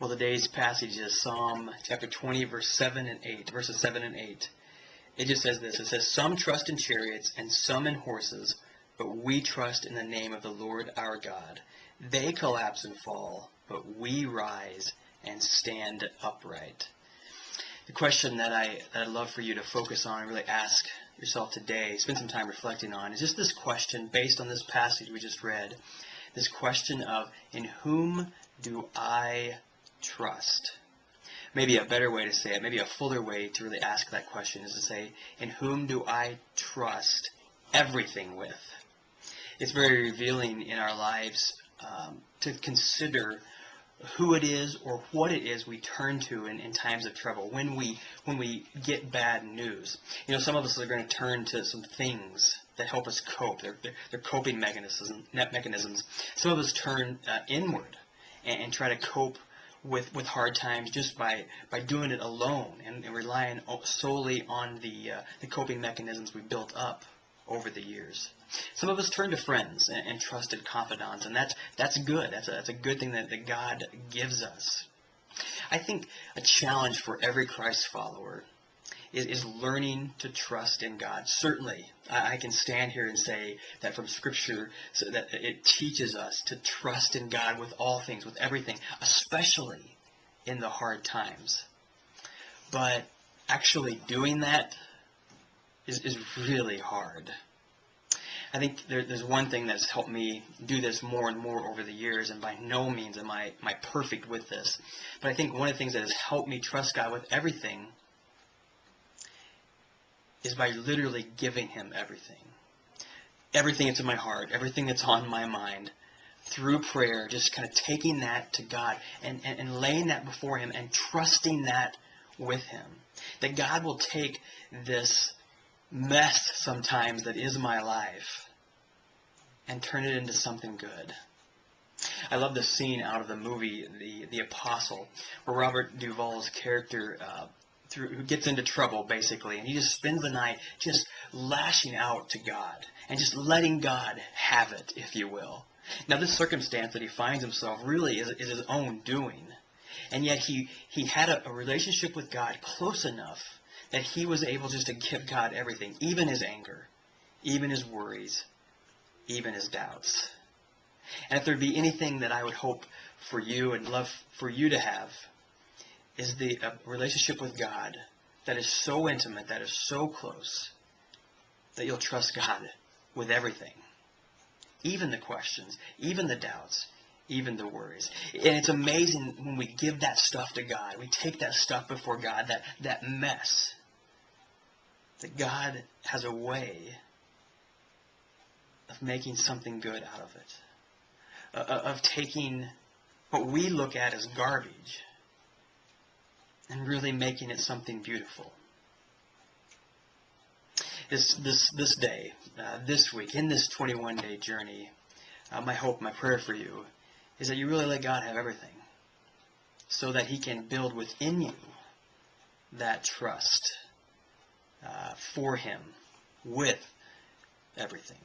Well, today's passage is Psalm chapter 20, verses 7 and 8. It just says this. It says, "Some trust in chariots and some in horses, but we trust in the name of the Lord our God. They collapse and fall, but we rise and stand upright." The question that I'd love for you to focus on and really ask yourself today, spend some time reflecting on, is just this question based on this passage we just read. This question of, in whom do I trust? Maybe a better way to say it, maybe a fuller way to really ask that question is to say, in whom do I trust everything with? It's very revealing in our lives to consider who it is or what it is we turn to in times of trouble, when we get bad news. You know, some of us are going to turn to some things that help us cope. They're coping mechanisms. Some of us turn inward and try to cope with hard times just by doing it alone and relying solely on the coping mechanisms we built up over the years. Some of us turn to friends and trusted confidants, and that's good. That's a good thing that God gives us. I think a challenge for every Christ follower is learning to trust in God. Certainly, I can stand here and say that from Scripture, so that it teaches us to trust in God with all things, with everything, especially in the hard times. But actually doing that is really hard. I think there's one thing that's helped me do this more and more over the years, and by no means am I perfect with this. But I think one of the things that has helped me trust God with everything is by literally giving Him everything. Everything that's in my heart, everything that's on my mind, through prayer, just kind of taking that to God and laying that before Him and trusting that with Him. That God will take this mess sometimes that is my life and turn it into something good. I love the scene out of the movie The Apostle, where Robert Duvall's character who gets into trouble, basically, and he just spends the night just lashing out to God and just letting God have it, if you will. Now, this circumstance that he finds himself really is his own doing, and yet he had a relationship with God close enough that he was able just to give God everything, even his anger, even his worries, even his doubts. And if there be anything that I would hope for you and love for you to have, is the relationship with God that is so intimate, that is so close, that you'll trust God with everything. Even the questions, even the doubts, even the worries. And it's amazing when we give that stuff to God. We take that stuff before God, that mess, that God has a way of making something good out of it. Of taking what we look at as garbage and really making it something beautiful. This day, this week, in this 21-day journey, my hope, my prayer for you is that you really let God have everything, so that He can build within you that trust for Him with everything.